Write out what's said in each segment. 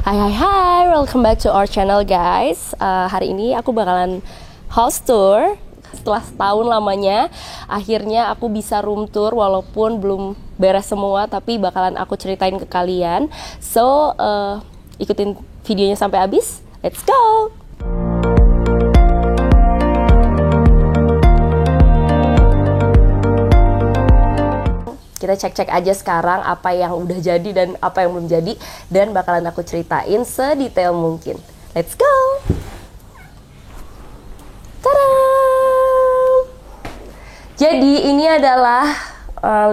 Hai, welcome back to our channel guys. Hari ini aku bakalan house tour. Setelah setahun lamanya, akhirnya aku bisa room tour walaupun belum beres semua, tapi bakalan aku ceritain ke kalian. So, ikutin videonya sampai habis. Let's go! Kita cek-cek aja sekarang apa yang udah jadi dan apa yang belum jadi, dan bakalan aku ceritain sedetail mungkin. Let's go! Tada! Jadi ini adalah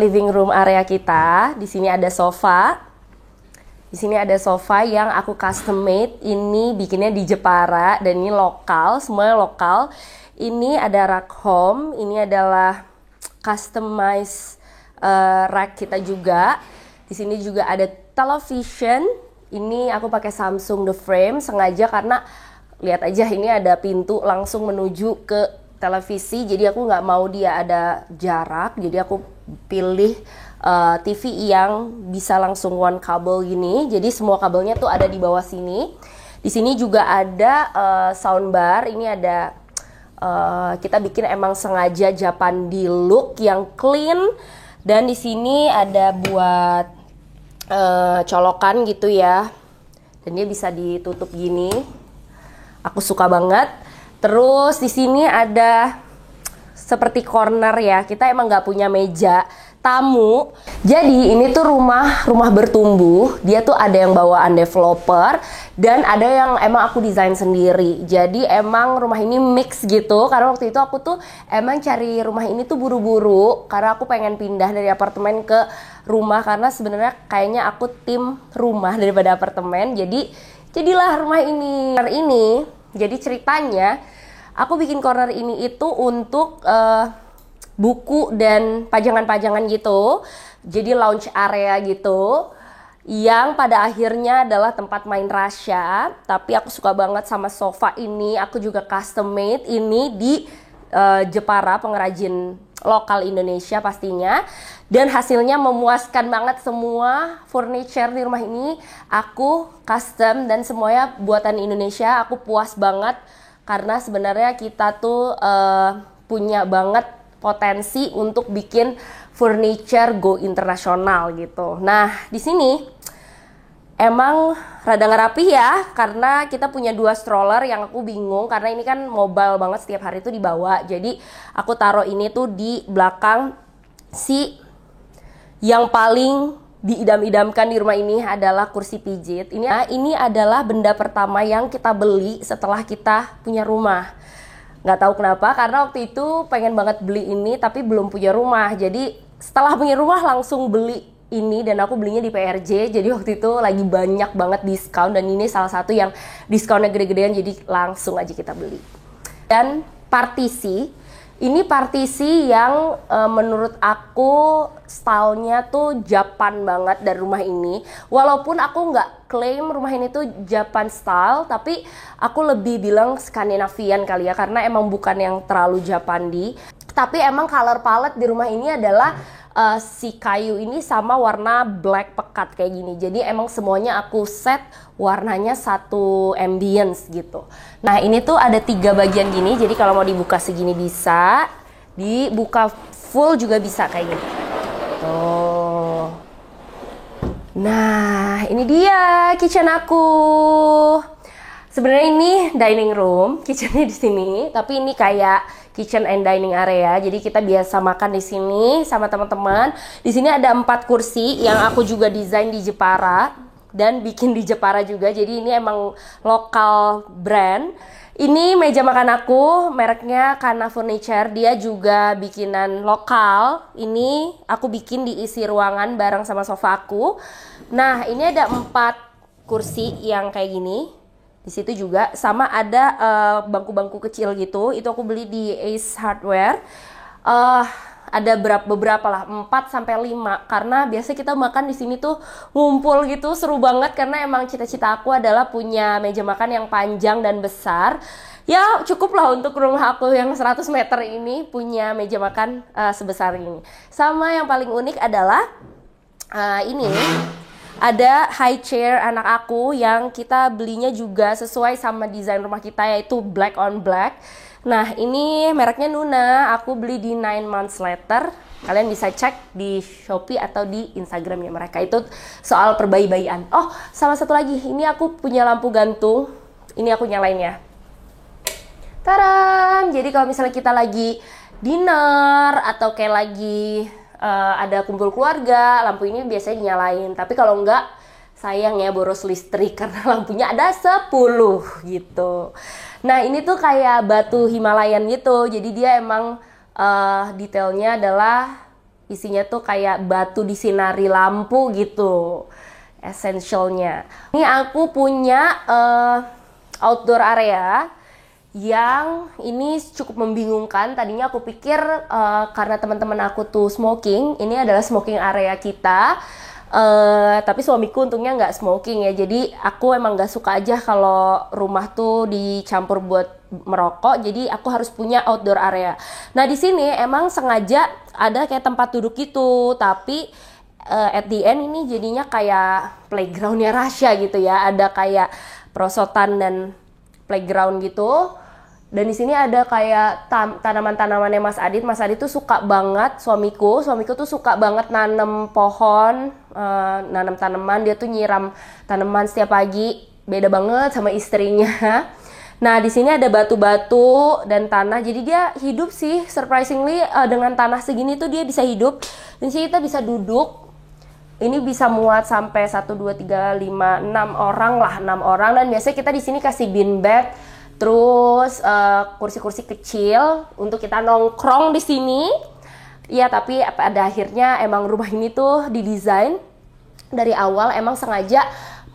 living room area kita. Di sini ada sofa. Di sini ada sofa yang aku custom made. Ini bikinnya di Jepara dan ini lokal, semuanya lokal. Ini ada rak home. Ini adalah customize rack kita juga. Di sini juga ada television. Ini aku pakai Samsung The Frame sengaja karena lihat aja ini ada pintu langsung menuju ke televisi. Jadi aku nggak mau dia ada jarak. Jadi aku pilih TV yang bisa langsung one kabel gini. Jadi semua kabelnya tuh ada di bawah sini. Di sini juga ada soundbar. Ini ada kita bikin emang sengaja Japandi look yang clean. Dan di sini ada buat colokan gitu ya. Dan dia bisa ditutup gini. Aku suka banget. Terus di sini ada seperti corner ya. Kita emang nggak punya meja tamu. Jadi ini tuh rumah bertumbuh. Dia tuh ada yang bawaan developer dan ada yang emang aku desain sendiri. Jadi emang rumah ini mix gitu. Karena waktu itu aku tuh emang cari rumah ini tuh buru-buru karena aku pengen pindah dari apartemen ke rumah, karena sebenarnya kayaknya aku tim rumah daripada apartemen. Jadi jadilah rumah ini. Jadi ceritanya aku bikin corner ini itu untuk buku dan pajangan-pajangan gitu. Jadi lounge area gitu, yang pada akhirnya adalah tempat main Rasya. Tapi aku suka banget sama sofa ini. Aku juga custom made ini di Jepara, pengrajin lokal Indonesia pastinya. Dan hasilnya memuaskan banget. Semua furniture di rumah ini aku custom dan semuanya buatan Indonesia. Aku puas banget karena sebenarnya kita tuh punya banget potensi untuk bikin furniture go internasional gitu. Nah, di sini emang rada nggak rapi ya, karena kita punya 2 stroller yang aku bingung karena ini kan mobile banget, setiap hari tuh dibawa. Jadi aku taruh ini tuh di belakang. Yang paling diidam-idamkan di rumah ini adalah kursi pijit. Ini adalah benda pertama yang kita beli setelah kita punya rumah. Nggak tahu kenapa, karena waktu itu pengen banget beli ini tapi belum punya rumah. Jadi setelah punya rumah langsung beli ini, dan aku belinya di PRJ. Jadi waktu itu lagi banyak banget diskon dan ini salah satu yang diskonnya gede-gedean, jadi langsung aja kita beli. Dan partisi. Ini partisi yang menurut aku stylenya tuh Japan banget dari rumah ini. Walaupun aku nggak klaim rumah ini tuh Japan style, tapi aku lebih bilang Skandinavian kali ya, karena emang bukan yang terlalu Japandi. Tapi emang color palette di rumah ini adalah si kayu ini sama warna black pekat kayak gini. Jadi emang semuanya aku set warnanya satu ambience gitu. Nah ini tuh ada 3 bagian gini. Jadi kalau mau dibuka segini bisa, dibuka full juga bisa kayak gini. Tuh. Nah ini dia kitchen aku. Sebenarnya ini dining room, kitchennya di sini, tapi ini kayak kitchen and dining area. Jadi kita biasa makan di sini sama teman-teman. Di sini ada 4 kursi yang aku juga desain di Jepara dan bikin di Jepara juga. Jadi ini emang lokal brand. Ini meja makan aku, mereknya Kana Furniture. Dia juga bikinan lokal. Ini aku bikin di isi ruangan bareng sama sofa aku. Nah ini ada 4 kursi yang kayak gini. Di situ juga sama ada bangku-bangku kecil gitu. Itu aku beli di Ace Hardware. Ada beberapa lah, 4-5, karena biasa kita makan di sini tuh ngumpul gitu, seru banget. Karena emang cita-cita aku adalah punya meja makan yang panjang dan besar. Ya cukup lah untuk rumah aku yang 100 meter ini punya meja makan sebesar ini. Sama yang paling unik adalah ini ada high chair anak aku yang kita belinya juga sesuai sama desain rumah kita, yaitu black on black. Nah, ini mereknya Nuna, aku beli di 9 months later. Kalian bisa cek di Shopee atau di Instagramnya mereka. Itu soal perbayi-bayian. Oh, sama satu lagi, ini aku punya lampu gantung. Ini aku nyalain ya. Taram! Jadi kalau misalnya kita lagi dinner atau kayak lagi ada kumpul keluarga, lampu ini biasanya dinyalain. Tapi kalau enggak, sayang ya boros listrik karena lampunya ada 10 gitu. Nah, ini tuh kayak batu Himalayan gitu. Jadi dia emang detailnya adalah isinya tuh kayak batu disinari lampu gitu. Essentialnya. Ini aku punya outdoor area yang ini cukup membingungkan. Tadinya aku pikir karena teman-teman aku tuh smoking, ini adalah smoking area kita. Tapi suamiku untungnya nggak smoking ya, jadi aku emang nggak suka aja kalau rumah tuh dicampur buat merokok, jadi aku harus punya outdoor area. Nah, di sini emang sengaja ada kayak tempat duduk gitu, tapi at the end ini jadinya kayak playgroundnya Rasya gitu ya, ada kayak perosotan dan playground gitu. Dan di sini ada kayak tanaman-tanamannya Mas Adit. Mas Adit tuh suka banget, suamiku tuh suka banget nanam pohon, nanam tanaman. Dia tuh nyiram tanaman setiap pagi, beda banget sama istrinya. Nah, di sini ada batu-batu dan tanah. Jadi dia hidup sih, surprisingly dengan tanah segini tuh dia bisa hidup. Dan sini kita bisa duduk. Ini bisa muat sampai 1, 2, 3, 5, 6 orang lah, 6 orang. Dan biasanya kita di sini kasih bean bed. Terus kursi-kursi kecil untuk kita nongkrong di sini. Ya, tapi pada akhirnya emang rumah ini tuh didesain dari awal emang sengaja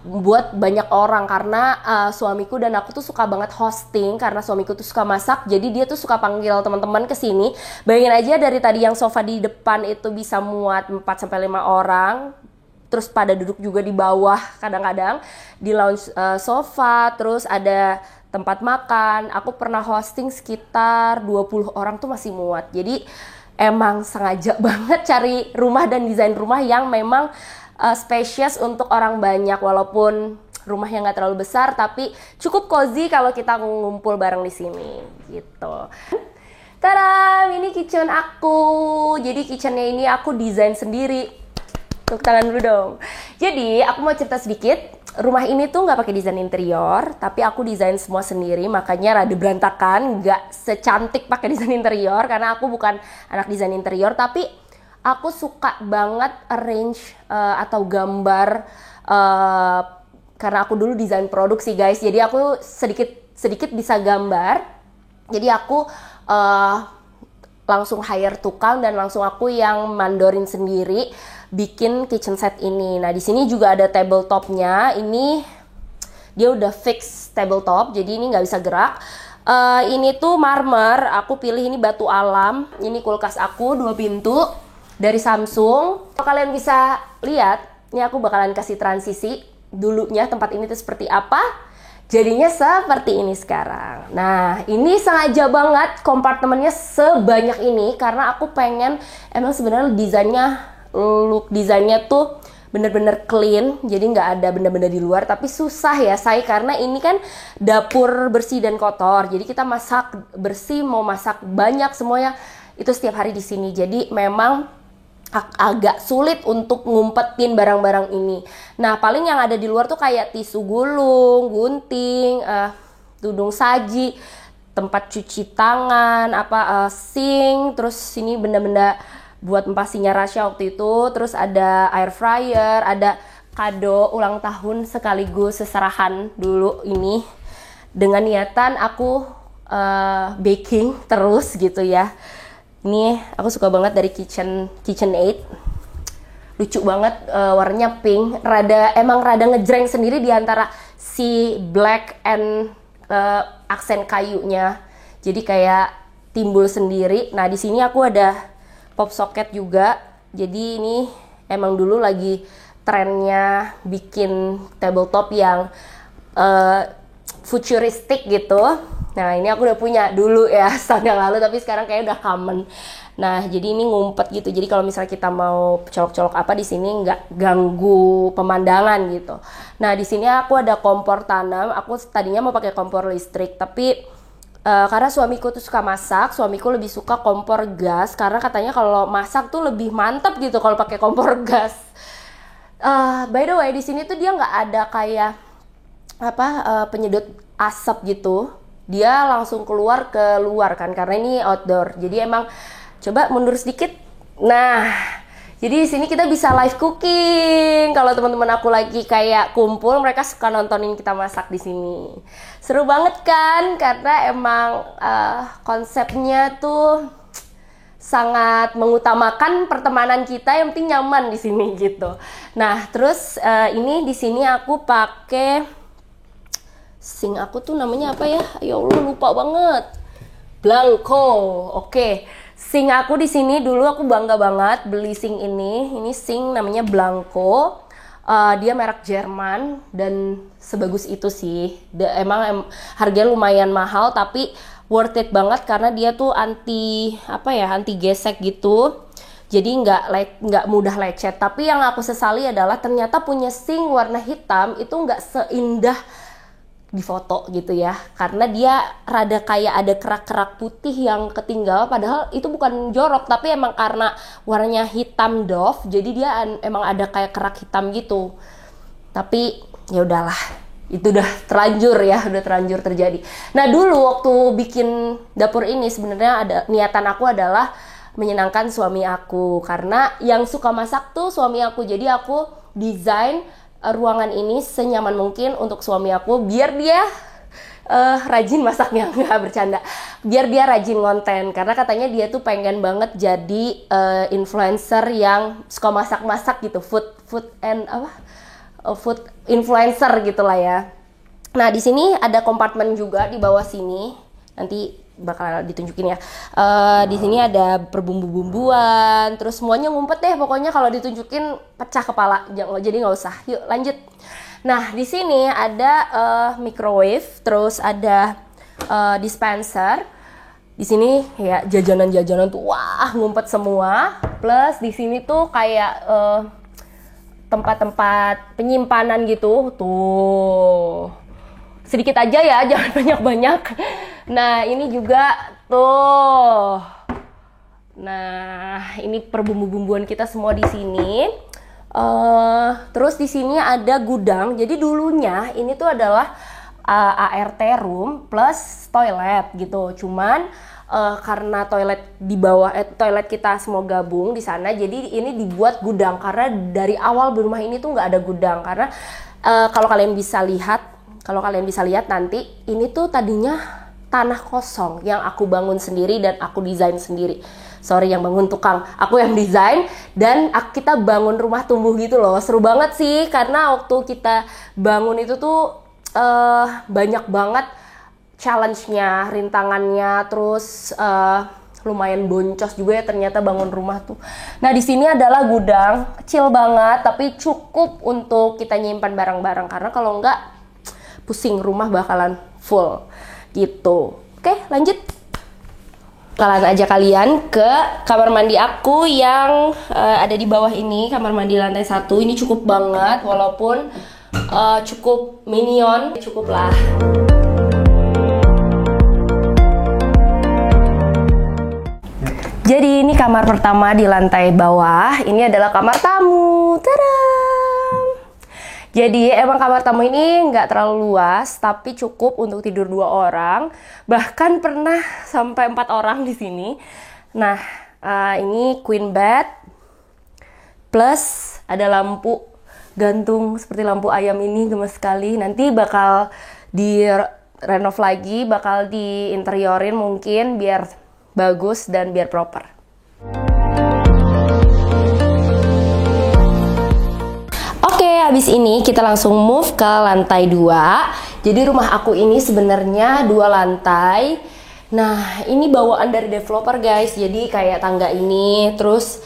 buat banyak orang karena suamiku dan aku tuh suka banget hosting karena suamiku tuh suka masak. Jadi dia tuh suka panggil teman-teman ke sini. Bayangin aja dari tadi yang sofa di depan itu bisa muat 4 sampai 5 orang. Terus pada duduk juga di bawah kadang-kadang di lounge sofa, terus ada tempat makan. Aku pernah hosting sekitar 20 orang tuh masih muat. Jadi emang sengaja banget cari rumah dan desain rumah yang memang spacious untuk orang banyak. Walaupun rumahnya nggak terlalu besar, tapi cukup cozy kalau kita ngumpul bareng di sini gitu. Tada, ini kitchen aku. Jadi kitchennya ini aku desain sendiri. Tepuk tangan dulu dong. Jadi aku mau cerita sedikit. Rumah ini tuh nggak pakai desain interior, tapi aku desain semua sendiri. Makanya rada berantakan, nggak secantik pakai desain interior karena aku bukan anak desain interior. Tapi aku suka banget arrange atau gambar karena aku dulu desain produksi guys. Jadi aku sedikit bisa gambar. Jadi aku langsung hire tukang dan langsung aku yang mandorin sendiri bikin kitchen set ini. Nah, di sini juga ada tabletopnya. Ini dia udah fix tabletop, jadi ini nggak bisa gerak. Ini tuh marmer, aku pilih ini batu alam. Ini kulkas aku 2 pintu dari Samsung. Kalau kalian bisa lihat, ini aku bakalan kasih transisi dulunya tempat ini tuh seperti apa. Jadinya seperti ini sekarang. Nah, ini sengaja banget kompartemennya sebanyak ini karena aku pengen emang sebenarnya look desainnya tuh bener-bener clean, jadi nggak ada benda-benda di luar. Tapi susah ya say, karena ini kan dapur bersih dan kotor. Jadi kita masak bersih, mau masak banyak semuanya itu setiap hari di sini. Jadi memang agak sulit untuk ngumpetin barang-barang ini. Nah, paling yang ada di luar tuh kayak tisu gulung, gunting, tudung saji, tempat cuci tangan, sink, terus sini benda-benda buat empasinya Rasya waktu itu, terus ada air fryer, ada kado ulang tahun sekaligus seserahan dulu ini dengan niatan aku baking terus gitu ya. Ini aku suka banget dari KitchenAid, lucu banget, warnanya pink, emang rada ngejreng sendiri di antara si black and aksen kayunya, jadi kayak timbul sendiri. Nah, di sini aku ada pop socket juga. Jadi ini emang dulu lagi trennya bikin tabletop yang futuristik gitu. Nah, ini aku udah punya dulu ya setahun yang lalu, tapi sekarang kayaknya udah common. Nah, jadi ini ngumpet gitu. Jadi kalau misalnya kita mau colok-colok apa di sini nggak ganggu pemandangan gitu. Nah, di sini aku ada kompor tanam. Aku tadinya mau pakai kompor listrik, tapi karena suamiku tuh suka masak, suamiku lebih suka kompor gas karena katanya kalau masak tuh lebih mantap gitu kalau pakai kompor gas. By the way, di sini tuh dia nggak ada kayak penyedot asap gitu. Dia langsung keluar ke luar kan karena ini outdoor. Jadi emang coba mundur sedikit. Nah, jadi di sini kita bisa live cooking. Kalau teman-teman aku lagi kayak kumpul, mereka suka nontonin kita masak di sini. Seru banget kan? Karena emang konsepnya tuh sangat mengutamakan pertemanan kita, yang penting nyaman di sini gitu. Nah, terus ini di sini aku pakai sink aku tuh namanya apa ya? Ya Allah, lupa banget. Blanco. Oke. Sink aku di sini dulu aku bangga banget beli sink ini. Ini sink namanya Blanco. Dia merek Jerman dan sebagus itu sih. Emang harganya lumayan mahal tapi worth it banget karena dia tuh anti gesek gitu. Jadi nggak mudah lecet. Tapi yang aku sesali adalah ternyata punya sink warna hitam itu nggak seindah di foto gitu ya, karena dia rada kayak ada kerak-kerak putih yang ketinggal, padahal itu bukan jorok tapi emang karena warnanya hitam doff, jadi dia emang ada kayak kerak hitam gitu. Tapi ya udahlah, itu udah terlanjur terjadi. Nah, dulu waktu bikin dapur ini sebenarnya niatan aku adalah menyenangkan suami aku, karena yang suka masak tuh suami aku. Jadi aku desain ruangan ini senyaman mungkin untuk suami aku biar dia rajin masaknya, nggak bercanda, biar dia rajin konten, karena katanya dia tuh pengen banget jadi influencer yang suka masak-masak gitu, food influencer gitulah ya. Nah, di sini ada kompartemen juga di bawah sini, nanti bakal ditunjukin ya. Di sini ada perbumbu-bumbuan, terus semuanya ngumpet deh pokoknya, kalau ditunjukin pecah kepala, jadi nggak usah. Yuk lanjut. Nah, di sini ada microwave, terus ada dispenser. Di sini ya jajanan-jajanan tuh wah ngumpet semua. Plus di sini tuh kayak tempat-tempat penyimpanan gitu tuh. Sedikit aja ya, jangan banyak-banyak. Nah, ini juga tuh. Nah, ini perbumbu-bumbuan kita semua di sini. Terus di sini ada gudang. Jadi dulunya ini tuh adalah ART room plus toilet gitu. Cuman karena toilet di bawah toilet kita semua gabung di sana, jadi ini dibuat gudang. Karena dari awal rumah ini tuh nggak ada gudang. Karena kalau kalian bisa lihat nanti, ini tuh tadinya tanah kosong yang aku bangun sendiri dan aku desain sendiri. Sorry, yang bangun tukang, aku yang desain, dan kita bangun rumah tumbuh gitu loh. Seru banget sih, karena waktu kita bangun itu tuh banyak banget challenge-nya, rintangannya, terus lumayan boncos juga ya ternyata bangun rumah tuh. Nah, di sini adalah gudang, kecil banget tapi cukup untuk kita nyimpan barang-barang, karena kalau enggak pusing, rumah bakalan full gitu. Oke, lanjut. Bakalan aja kalian ke kamar mandi aku yang ada di bawah ini, kamar mandi lantai 1. Ini cukup banget, walaupun cukup minion, cukup lah. Jadi ini kamar pertama di lantai bawah. Ini adalah kamar tamu. Tada! Jadi emang kamar tamu ini nggak terlalu luas, tapi cukup untuk tidur 2 orang. Bahkan pernah sampai 4 orang di sini. Nah, ini queen bed. Plus ada lampu gantung seperti lampu ayam ini, gemes sekali. Nanti bakal direnov lagi, bakal diinteriorin mungkin biar bagus dan biar proper. Habis ini kita langsung move ke lantai 2. Jadi rumah aku ini sebenarnya 2 lantai. Nah, ini bawaan dari developer guys. Jadi kayak tangga ini, terus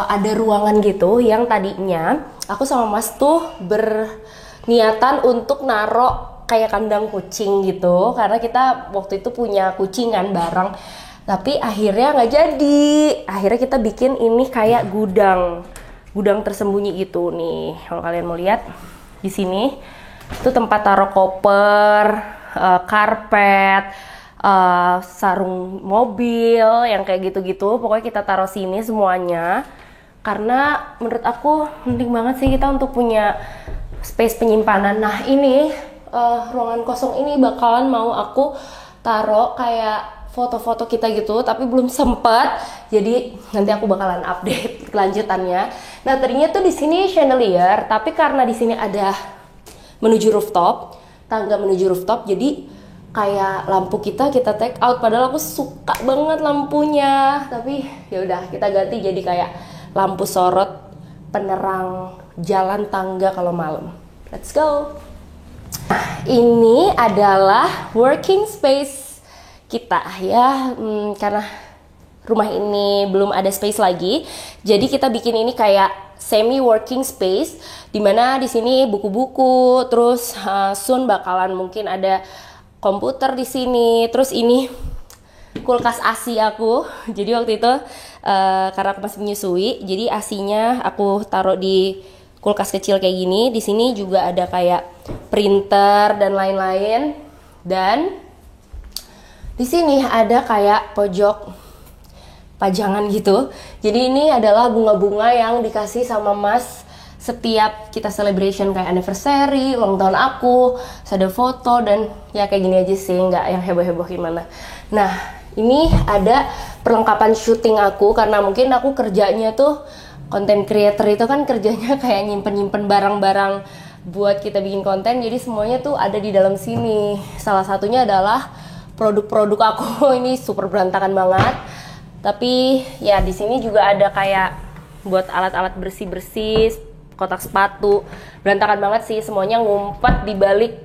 ada ruangan gitu yang tadinya aku sama Mas tuh berniatan untuk naruh kayak kandang kucing gitu. Karena kita waktu itu punya kucing kan bareng. Tapi akhirnya nggak jadi. Akhirnya kita bikin ini kayak gudang tersembunyi gitu nih. Kalau kalian mau lihat di sini, itu tempat taruh koper, karpet, sarung mobil, yang kayak gitu-gitu. Pokoknya kita taruh sini semuanya. Karena menurut aku penting banget sih kita untuk punya space penyimpanan. Nah ini ruangan kosong ini bakalan mau aku taruh kayak foto-foto kita gitu, tapi belum sempet. Jadi nanti aku bakalan update kelanjutannya. Nah tadinya tuh di sini chandelier, tapi karena di sini ada menuju rooftop, tangga menuju rooftop, jadi kayak lampu kita take out. Padahal aku suka banget lampunya, tapi ya udah kita ganti jadi kayak lampu sorot penerang jalan tangga kalau malam. Let's go. Nah, ini adalah working space kita ya, karena rumah ini belum ada space lagi, jadi kita bikin ini kayak semi working space, dimana di sini buku-buku, terus soon bakalan mungkin ada komputer di sini, terus ini kulkas ASI aku. Jadi waktu itu karena aku masih menyusui, jadi ASI-nya aku taruh di kulkas kecil kayak gini. Di sini juga ada kayak printer dan lain-lain, dan di sini ada kayak pojok pajangan gitu. Jadi ini adalah bunga-bunga yang dikasih sama Mas setiap kita celebration kayak anniversary, ulang tahun aku, ada foto, dan ya kayak gini aja sih, nggak yang heboh-heboh gimana. Nah ini ada perlengkapan syuting aku, karena mungkin aku kerjanya tuh content creator, itu kan kerjanya kayak nyimpen-nyimpen barang-barang buat kita bikin konten. Jadi semuanya tuh ada di dalam sini. Salah satunya adalah produk-produk aku. Ini super berantakan banget. Tapi ya di sini juga ada kayak buat alat-alat bersih-bersih, kotak sepatu. Berantakan banget sih, semuanya ngumpet di balik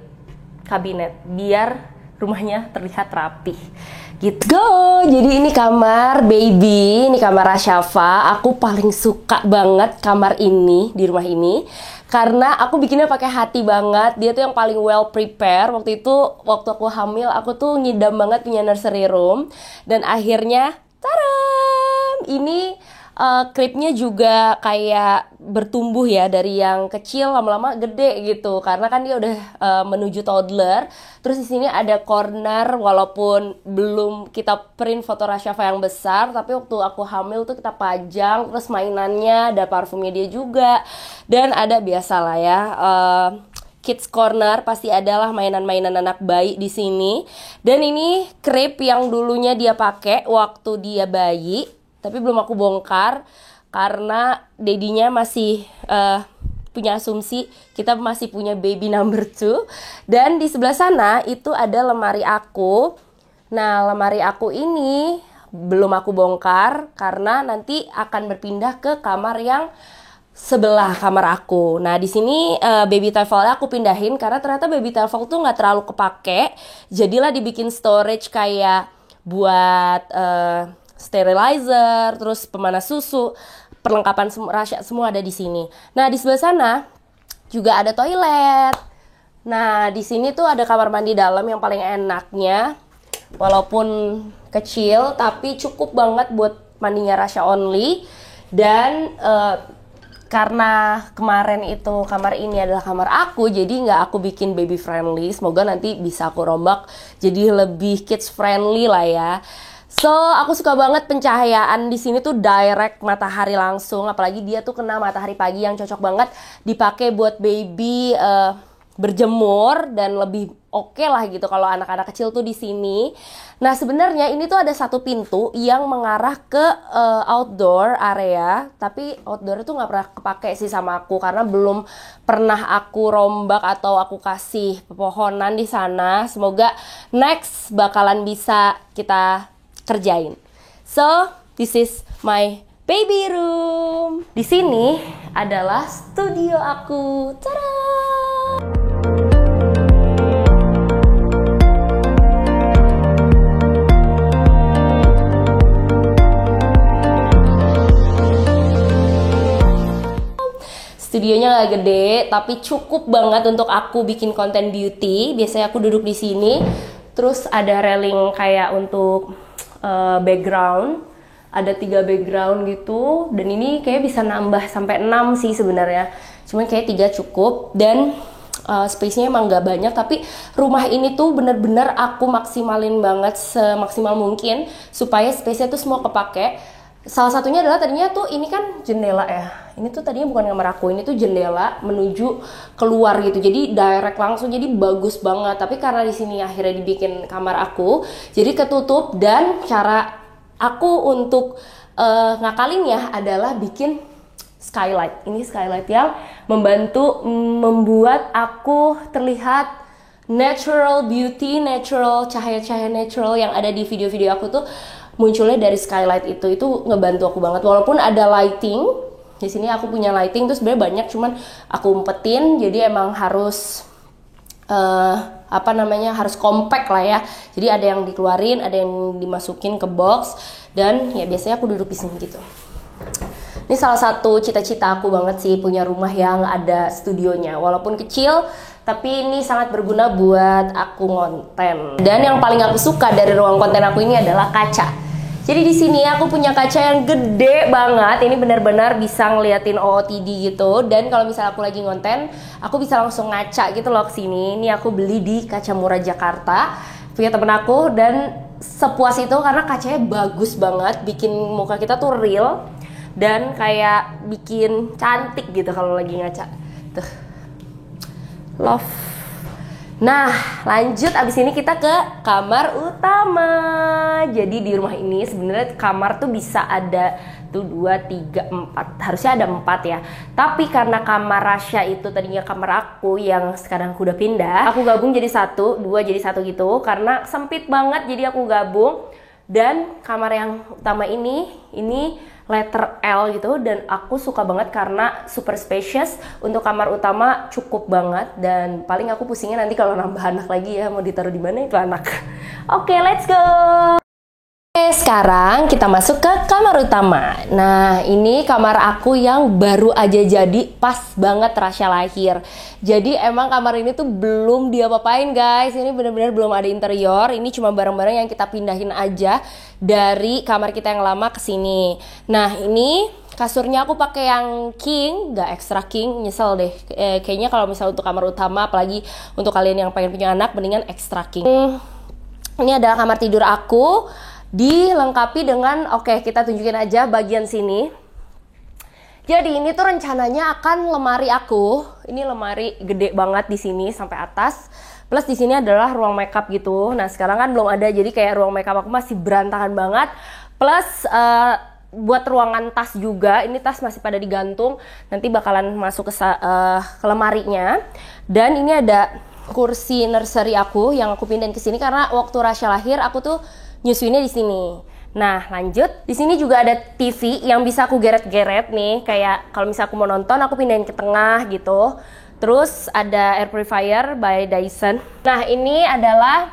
kabinet biar rumahnya terlihat rapi. Gitu. Go. Jadi ini kamar baby, ini kamar Rasyafa. Aku paling suka banget kamar ini di rumah ini, karena aku bikinnya pakai hati banget. Dia tuh yang paling well prepare. Waktu itu waktu aku hamil, aku tuh ngidam banget punya nursery room, dan akhirnya taram, ini cribnya juga kayak bertumbuh ya, dari yang kecil lama-lama gede gitu, karena kan dia udah menuju toddler. Terus di sini ada corner, walaupun belum kita print foto Rasyafa yang besar, tapi waktu aku hamil tuh kita pajang. Terus mainannya, ada parfumnya dia juga, dan ada biasa lah ya, kids corner, pasti adalah mainan-mainan anak bayi di sini. Dan ini crib yang dulunya dia pakai waktu dia bayi, tapi belum aku bongkar karena dedinya masih punya asumsi kita masih punya baby number 2. Dan di sebelah sana itu ada lemari aku. Nah, lemari aku ini belum aku bongkar karena nanti akan berpindah ke kamar yang sebelah kamar aku. Nah, di sini baby towel aku pindahin karena ternyata baby towel tuh nggak terlalu kepake. Jadilah dibikin storage kayak buat sterilizer, terus pemanas susu, perlengkapan Rasya semua ada di sini. Nah, di sebelah sana juga ada toilet. Nah, di sini tuh ada kamar mandi dalam yang paling enaknya. Walaupun kecil, tapi cukup banget buat mandinya Rasya only. Dan karena kemarin itu kamar ini adalah kamar aku, jadi nggak aku bikin baby friendly. Semoga nanti bisa aku rombak jadi lebih kids friendly lah ya. So, aku suka banget pencahayaan di sini tuh direct matahari langsung, apalagi dia tuh kena matahari pagi yang cocok banget dipakai buat baby berjemur, dan lebih oke lah gitu kalau anak-anak kecil tuh di sini. Nah, sebenarnya ini tuh ada satu pintu yang mengarah ke outdoor area, tapi outdoor itu nggak pernah kepake sih sama aku karena belum pernah aku rombak atau aku kasih pepohonan di sana. Semoga next bakalan bisa kita kerjain. So, this is my baby room. Di sini adalah studio aku. Tada! Studionya nggak gede, tapi cukup banget untuk aku bikin konten beauty. Biasanya aku duduk di sini, terus ada railing kayak untuk background. Ada 3 background gitu, dan ini kayak bisa nambah sampai 6 sih sebenarnya. Cuman kayak 3 cukup, dan space-nya emang nggak banyak, tapi rumah ini tuh bener-bener aku maksimalin banget semaksimal mungkin supaya space-nya tuh semua kepake. Salah satunya adalah tadinya tuh ini kan jendela ya. Ini tuh tadinya bukan kamar aku, ini tuh jendela menuju keluar gitu. Jadi direct langsung, jadi bagus banget. Tapi karena di sini akhirnya dibikin kamar aku, jadi ketutup, dan cara aku untuk ngakalinnya adalah bikin skylight. Ini skylight yang membantu membuat aku terlihat natural beauty, natural cahaya-cahaya natural yang ada di video-video aku tuh munculnya dari skylight itu ngebantu aku banget. Walaupun ada lighting, di sini aku punya lighting tuh sebenarnya banyak, cuman aku umpetin, jadi emang harus harus compact lah ya. Jadi ada yang dikeluarin, ada yang dimasukin ke box, dan ya biasanya aku duduk di sini gitu. Ini salah satu cita-cita aku banget sih, punya rumah yang ada studionya. Walaupun kecil, tapi ini sangat berguna buat aku konten. Dan yang paling aku suka dari ruang konten aku ini adalah kaca. Jadi di sini aku punya kaca yang gede banget. Ini benar-benar bisa ngeliatin OOTD gitu. Dan kalau misalnya aku lagi ngonten, aku bisa langsung ngaca gitu loh ke sini. Ini aku beli di Kaca Murah Jakarta, punya temen aku, dan sepuas itu karena kacanya bagus banget, bikin muka kita tuh real dan kayak bikin cantik gitu kalau lagi ngaca. Tuh. Love. Nah, lanjut abis ini kita ke kamar utama. Jadi di rumah ini sebenarnya kamar tuh bisa ada tuh 2, 3, 4. Harusnya ada 4 ya. Tapi karena kamar Rasya itu tadinya kamar aku yang sekarang aku udah pindah, aku gabung jadi 1, 2 jadi 1 gitu. Karena sempit banget, jadi aku gabung. Dan kamar yang utama ini letter L gitu, dan aku suka banget karena super spacious. Untuk kamar utama cukup banget, dan paling aku pusingnya nanti kalau nambah anak lagi ya, mau ditaruh di mana itu anak. Oke, let's go. Oke, sekarang kita masuk ke kamar utama. Nah, ini kamar aku yang baru aja jadi, pas banget Rasya lahir. Jadi emang kamar ini tuh belum diapa-apain guys. Ini bener-bener belum ada interior. Ini cuma barang-barang yang kita pindahin aja dari kamar kita yang lama ke sini. Nah, ini kasurnya aku pakai yang king, gak extra king, nyesel deh. Kayaknya kalau misalnya untuk kamar utama, apalagi untuk kalian yang pengen punya anak, mendingan extra king. Ini adalah kamar tidur aku. Dilengkapi dengan, oke, kita tunjukin aja bagian sini. Jadi ini tuh rencananya akan lemari aku. Ini lemari gede banget di sini sampai atas. Plus di sini adalah ruang makeup gitu. Nah, sekarang kan belum ada, jadi kayak ruang makeup aku masih berantakan banget. Plus buat ruangan tas juga. Ini tas masih pada digantung. Nanti bakalan masuk ke lemarinya. Dan ini ada kursi nursery aku yang aku pindahin ke sini karena waktu Rasya lahir aku tuh nyusuinnya di sini. Nah, lanjut. Di sini juga ada TV yang bisa aku geret-geret nih. Kayak kalau misalnya aku mau nonton, aku pindahin ke tengah gitu. Terus ada air purifier by Dyson. Nah, ini adalah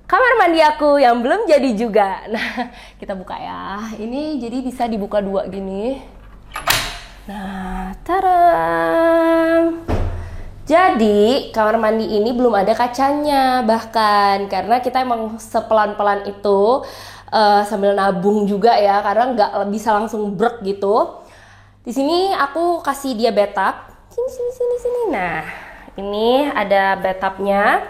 kamar mandi aku yang belum jadi juga. Nah, kita buka ya. Ini jadi bisa dibuka 2 gini. Nah, tadam. Jadi kamar mandi ini belum ada kacanya bahkan, karena kita emang sepelan-pelan itu sambil nabung juga ya, karena nggak bisa langsung brek gitu. Di sini aku kasih dia bathtub. Sini. Nah, ini ada bathtubnya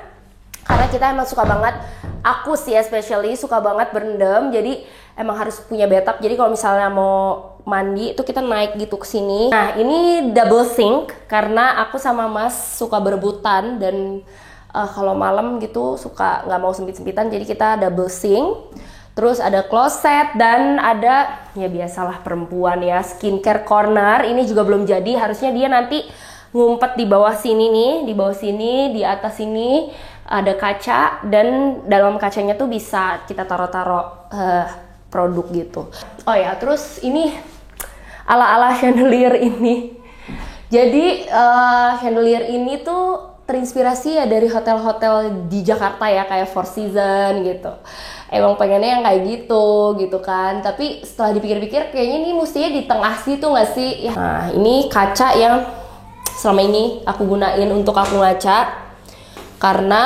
karena kita emang suka banget. Aku sih especially suka banget berendam, jadi emang harus punya bathtub. Jadi kalau misalnya mau mandi itu kita naik gitu ke sini. Nah, ini double sink karena aku sama Mas suka berebutan, dan kalau malam gitu suka nggak mau sempit-sempitan, jadi kita double sink. Terus ada closet dan ada, ya biasalah perempuan ya, skincare corner. Ini juga belum jadi, harusnya dia nanti ngumpet di bawah sini nih, di bawah sini, di atas sini ada kaca, dan dalam kacanya tuh bisa kita taruh-taruh produk gitu. Oh ya, terus ini ala-ala chandelier ini. Jadi chandelier ini tuh terinspirasi ya dari hotel-hotel di Jakarta ya, kayak Four Seasons gitu. Emang pengennya yang kayak gitu kan. Tapi setelah dipikir-pikir kayaknya ini mestinya di tengah situ nggak sih? Nah, ini kaca yang selama ini aku gunain untuk aku ngaca. Karena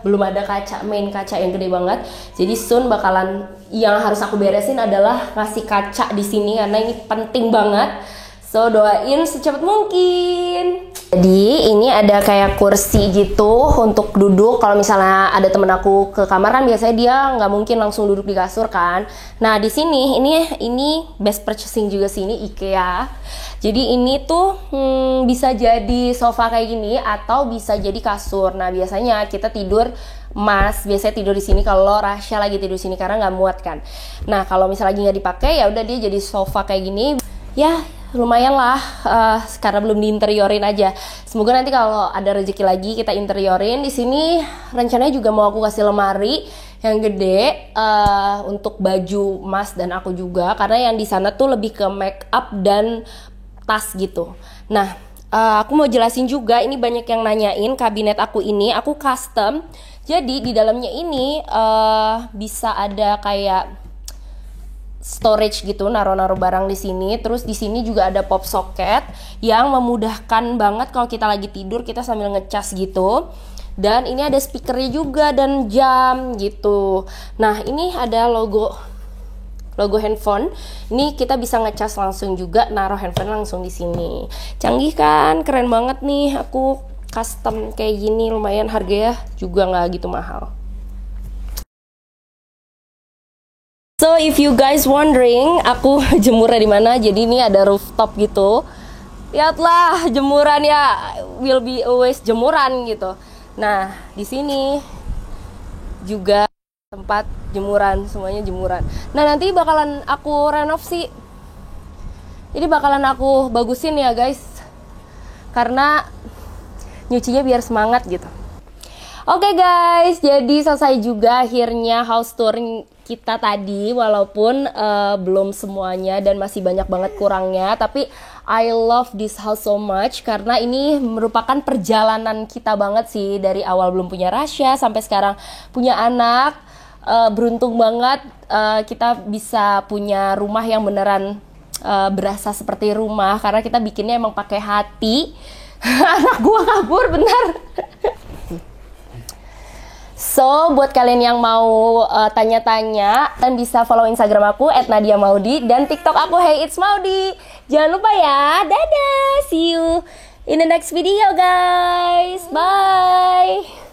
belum ada kaca, main kaca yang gede banget. Jadi soon bakalan yang harus aku beresin adalah ngasih kaca di sini karena ini penting banget. So doain secepat mungkin. Jadi ini ada kayak kursi gitu untuk duduk. Kalau misalnya ada temen aku ke kamar kan biasanya dia nggak mungkin langsung duduk di kasur kan. Nah di sini ini best purchasing juga sini IKEA. Jadi ini tuh bisa jadi sofa kayak gini atau bisa jadi kasur. Nah biasanya kita tidur biasanya tidur di sini kalau Rasya lagi tidur di sini karena nggak muat kan. Nah kalau misalnya lagi nggak dipakai ya udah dia jadi sofa kayak gini. Ya lumayan lah, karena belum diinteriorin aja. Semoga nanti kalau ada rezeki lagi kita interiorin. Di sini rencananya juga mau aku kasih lemari yang gede untuk baju Mas dan aku juga, karena yang di sana tuh lebih ke make up dan tas gitu. Nah, aku mau jelasin juga, ini banyak yang nanyain kabinet aku ini, aku custom. Jadi di dalamnya ini bisa ada kayak storage gitu, naruh-naruh barang di sini. Terus di sini juga ada pop socket yang memudahkan banget kalau kita lagi tidur kita sambil ngecas gitu. Dan ini ada speakernya juga dan jam gitu. Nah, ini ada logo handphone. Ini kita bisa ngecas langsung juga, naruh handphone langsung di sini. Canggih kan? Keren banget nih. Aku custom kayak gini, lumayan harganya juga nggak gitu mahal. So if you guys wondering, aku jemurnya di mana? Jadi ini ada rooftop gitu. Lihatlah jemuran ya, will be always jemuran gitu. Nah di sini juga tempat jemuran, semuanya jemuran. Nah nanti bakalan aku renov sih. Ini bakalan aku bagusin ya guys, karena nyucinya biar semangat gitu. Oke guys, jadi selesai juga akhirnya house tour kita tadi, walaupun belum semuanya dan masih banyak banget kurangnya, tapi I love this house so much karena ini merupakan perjalanan kita banget sih, dari awal belum punya Rasya sampai sekarang punya anak. Beruntung banget kita bisa punya rumah yang beneran berasa seperti rumah, karena kita bikinnya emang pakai hati. Anak gua kabur bentar. So, buat kalian yang mau tanya-tanya, kalian bisa follow Instagram aku @nadiamaudi dan TikTok aku Hey It's Maudi. Jangan lupa ya. Dadah. See you in the next video, guys. Bye.